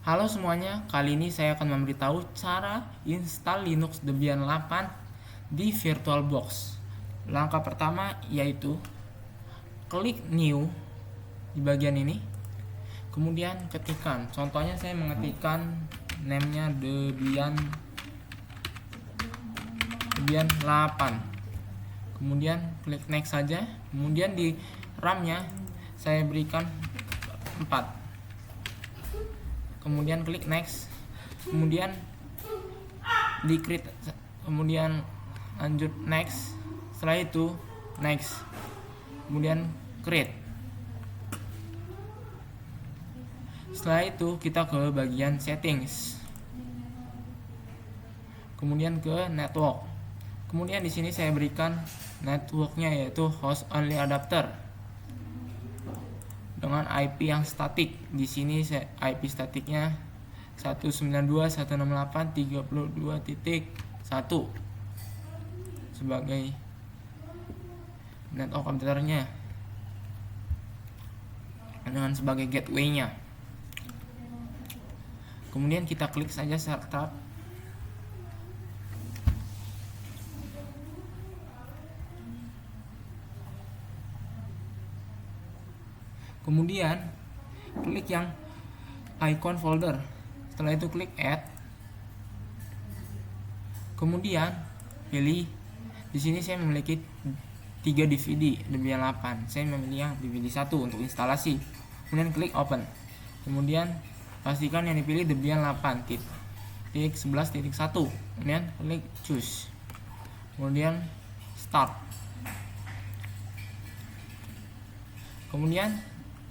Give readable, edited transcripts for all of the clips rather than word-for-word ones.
Halo semuanya, kali ini saya akan memberitahu cara install Linux Debian 8 di VirtualBox. Langkah pertama yaitu klik New di bagian ini, kemudian ketikkan. Contohnya saya mengetikkan name-nya Debian 8. Kemudian klik next saja. Kemudian di RAM-nya saya berikan 4. Kemudian klik next, kemudian di create, kemudian lanjut next, setelah itu next, kemudian create. Setelah itu kita ke bagian settings, kemudian ke network. Kemudian di sini saya berikan networknya yaitu host only adapter dengan IP yang statik. Di sini IP statiknya 192.168.32.1 sebagai network komputernya dengan sebagai gateway-nya. Kemudian kita klik saja startup. Kemudian klik yang icon folder. Setelah itu klik add. Kemudian pilih, di sini saya memiliki 3 DVD Debian 8. Saya memilih yang DVD 1 untuk instalasi. Kemudian klik open. Kemudian pastikan yang dipilih Debian 8.11.1. Kemudian klik choose. Kemudian start. Kemudian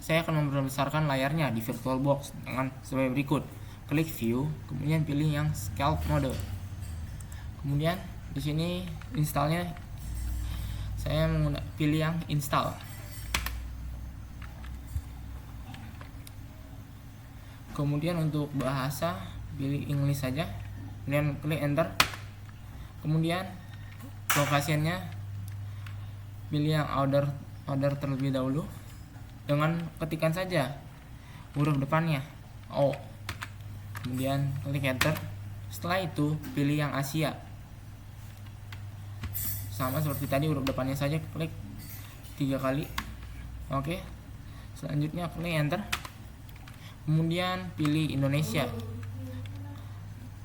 saya akan membesarkan layarnya di VirtualBox dengan sebagai berikut. Klik view, kemudian pilih yang scale mode. Kemudian di sini installnya saya pilih yang install. Kemudian untuk bahasa pilih English saja. Kemudian klik enter. Kemudian lokasinya pilih yang order terlebih dahulu. Dengan ketikan saja huruf depannya O, kemudian klik enter. Setelah itu pilih yang Asia, sama seperti tadi, huruf depannya saja klik 3 kali. Oke, selanjutnya klik enter. Kemudian pilih Indonesia,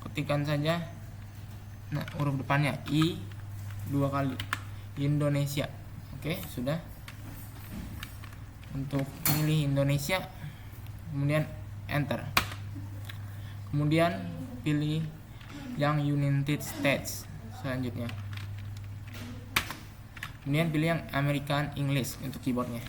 ketikan saja huruf depannya I 2 kali, Indonesia. Oke, sudah. Untuk pilih Indonesia, kemudian enter. Kemudian pilih yang United States selanjutnya. Kemudian pilih yang American English untuk keyboardnya.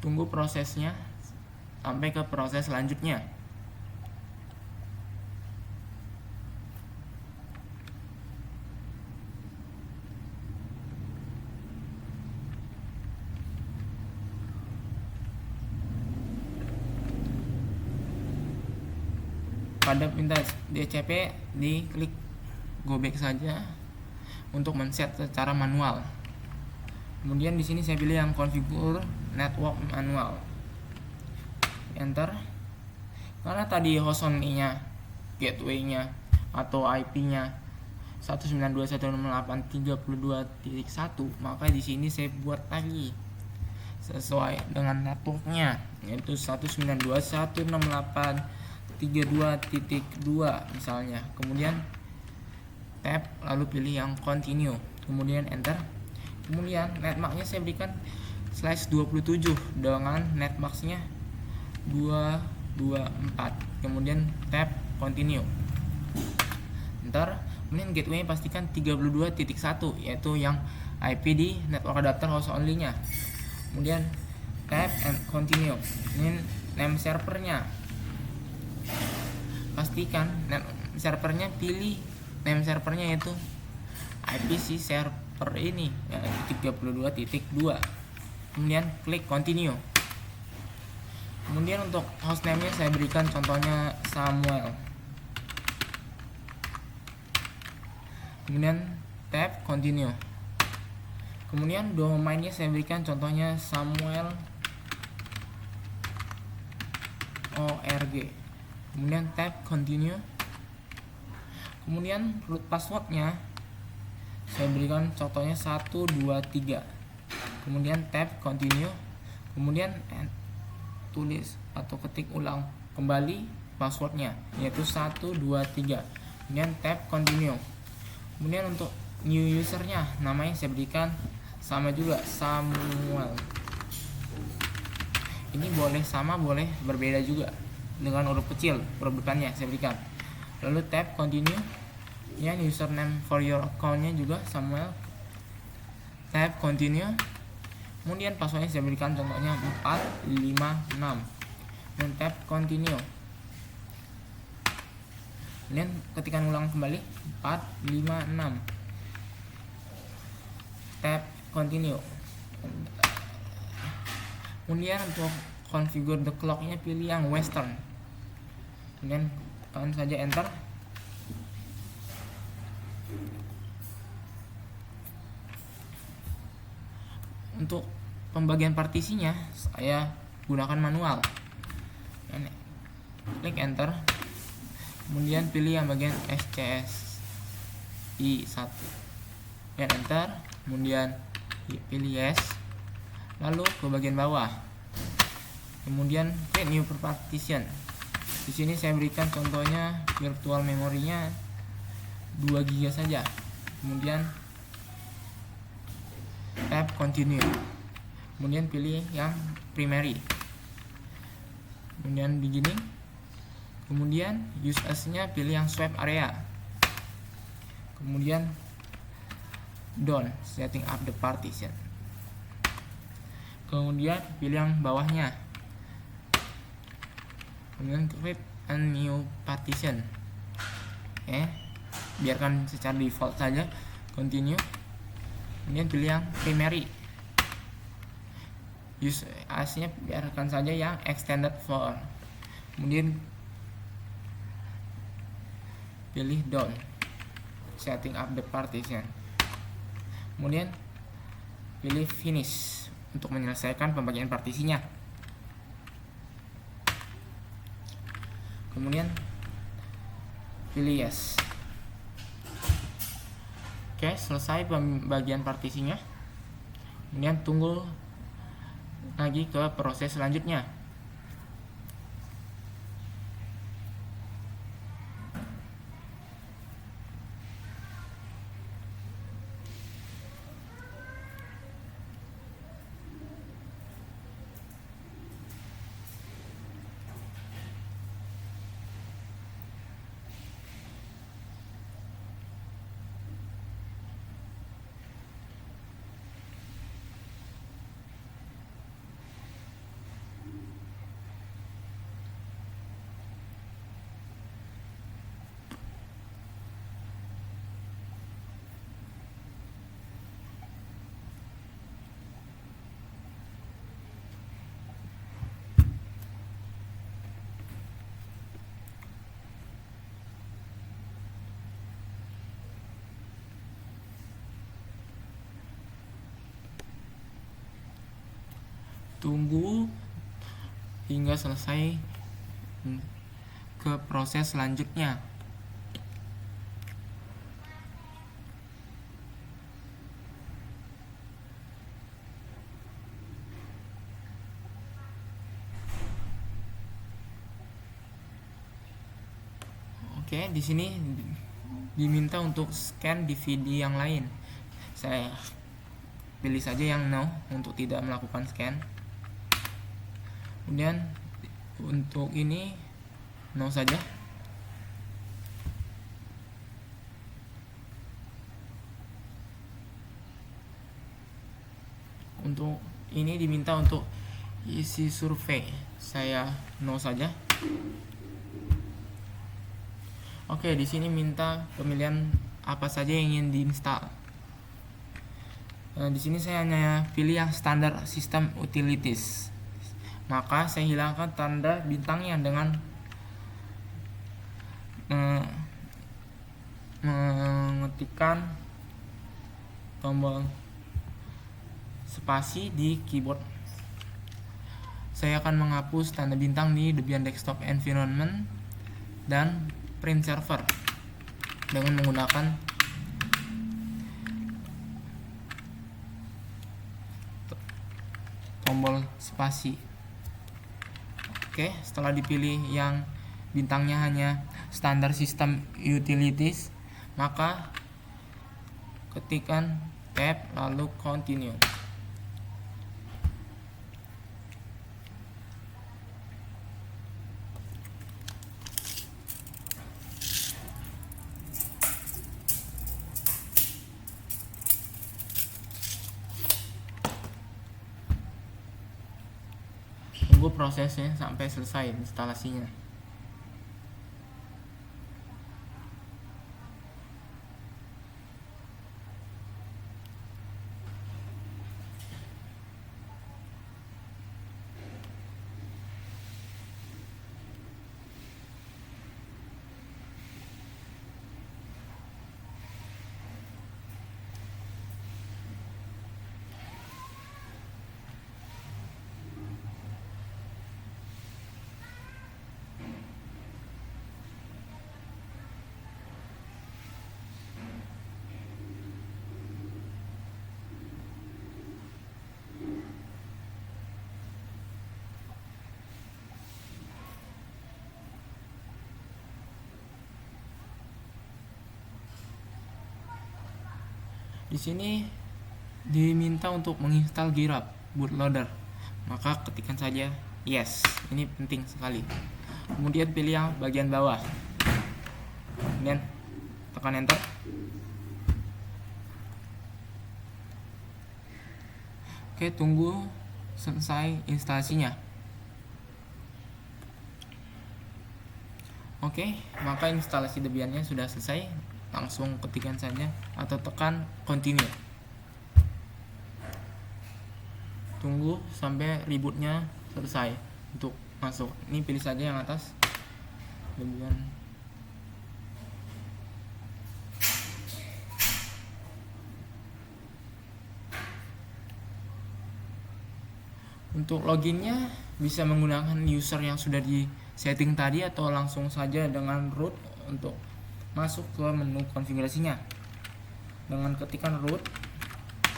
Tunggu prosesnya sampai ke proses selanjutnya. Pada pintu DCP diklik go back saja untuk men-set secara manual. Kemudian di sini saya pilih yang configure network manual. Enter. Karena tadi host only-nya, gateway-nya atau IP-nya 192.168.32.1, maka di sini saya buat lagi sesuai dengan network-nya, yaitu 192.168.32.2 misalnya. Kemudian tab, lalu pilih yang continue, kemudian enter. Kemudian netmark-nya saya berikan /27 dengan netmask-nya 224. Kemudian tab continue. Enter. Kemudian gateway-nya pastikan 32.1 yaitu yang IP di network adapter host only-nya. Kemudian tab and continue. Ini name servernya. Pastikan servernya, pilih name servernya yaitu IPC server ini ya, 32.2. Kemudian klik continue. Kemudian untuk hostname-nya saya berikan contohnya Samuel. Kemudian tab continue. Kemudian domainnya saya berikan contohnya Samuel org. Kemudian tab continue. Kemudian root passwordnya saya berikan contohnya 123. Kemudian tab continue. Kemudian tulis atau ketik ulang kembali passwordnya, yaitu 123. Kemudian tab continue. Kemudian untuk new usernya namanya saya berikan sama juga Samuel. Ini boleh sama, boleh berbeda juga dengan huruf kecil, huruf depannya saya berikan. Lalu tab continue. Kemudian username for your accountnya juga Samuel. Tab continue. Kemudian passwordnya saya berikan contohnya 456. Dan tab continue. Kemudian ketikkan ulang kembali 456. Tab continue. Kemudian untuk configure the clock-nya pilih yang western. Kemudian tekan saja enter. Untuk pembagian partisinya saya gunakan manual. Klik enter. Kemudian pilih yang bagian SCSI1. Dan enter. Kemudian pilih yes. Lalu ke bagian bawah. Kemudian create new partition. Di sini saya berikan contohnya virtual memorinya 2 GB saja. Kemudian tab continue. Kemudian pilih yang primary. Kemudian beginning. Kemudian use as-nya pilih yang swap area. Kemudian done, setting up the partition. Kemudian pilih yang bawahnya. Kemudian create a new partition. Biarkan secara default saja. Continue. Kemudian pilih yang primary. Use as-nya biarkan saja yang extended for. Kemudian pilih done, setting up the partition. Kemudian pilih finish untuk menyelesaikan pembagian partisinya. Kemudian pilih yes. Oke, selesai pembagian partisinya. Kemudian tunggu lagi ke proses selanjutnya. Tunggu hingga selesai ke proses selanjutnya. Oke, di sini diminta untuk scan DVD yang lain. Saya pilih saja yang no untuk tidak melakukan scan. Kemudian untuk ini no saja. Untuk ini diminta untuk isi survei, saya no saja. Oke, di sini minta pemilihan apa saja yang ingin diinstal. Di sini saya hanya pilih yang standar system utilities. maka saya hilangkan tanda bintangnya dengan mengetikkan tombol spasi di keyboard. Saya akan menghapus tanda bintang di Debian Desktop Environment dan Print Server dengan menggunakan tombol spasi. Oke, setelah dipilih yang bintangnya hanya standar system utilities, maka ketikkan tab lalu continue. Tunggu prosesnya sampai selesai instalasinya. Di sini diminta untuk menginstal GitHub bootloader, maka ketikkan saja yes. Ini penting sekali. Kemudian pilih yang bagian bawah, kemudian tekan enter. Oke, tunggu selesai instalasinya. Oke, maka instalasi Debiannya sudah selesai. Langsung ketikkan saja atau tekan continue. Tunggu sampai rebootnya selesai untuk masuk. Ini pilih saja yang atas, Debian. Untuk loginnya bisa menggunakan user yang sudah di setting tadi atau langsung saja dengan root untuk masuk ke menu konfigurasinya. Dengan ketikan root,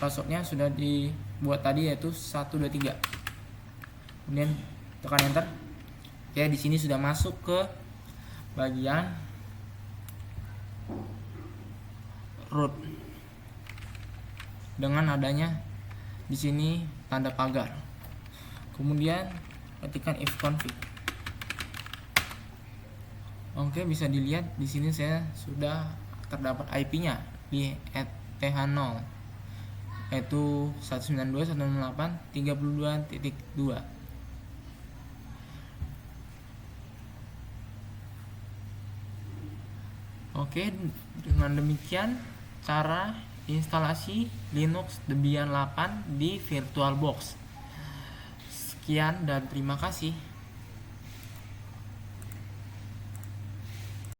passwordnya sudah dibuat tadi yaitu 123. Kemudian tekan enter. Oke, di sini sudah masuk ke bagian root dengan adanya di sini tanda pagar. Kemudian ketikkan ifconfig. Oke, bisa dilihat di sini saya sudah terdapat IP-nya di @th0 yaitu 192.168.32.2. Oke, dengan demikian cara instalasi Linux Debian 8 di VirtualBox. Sekian dan terima kasih.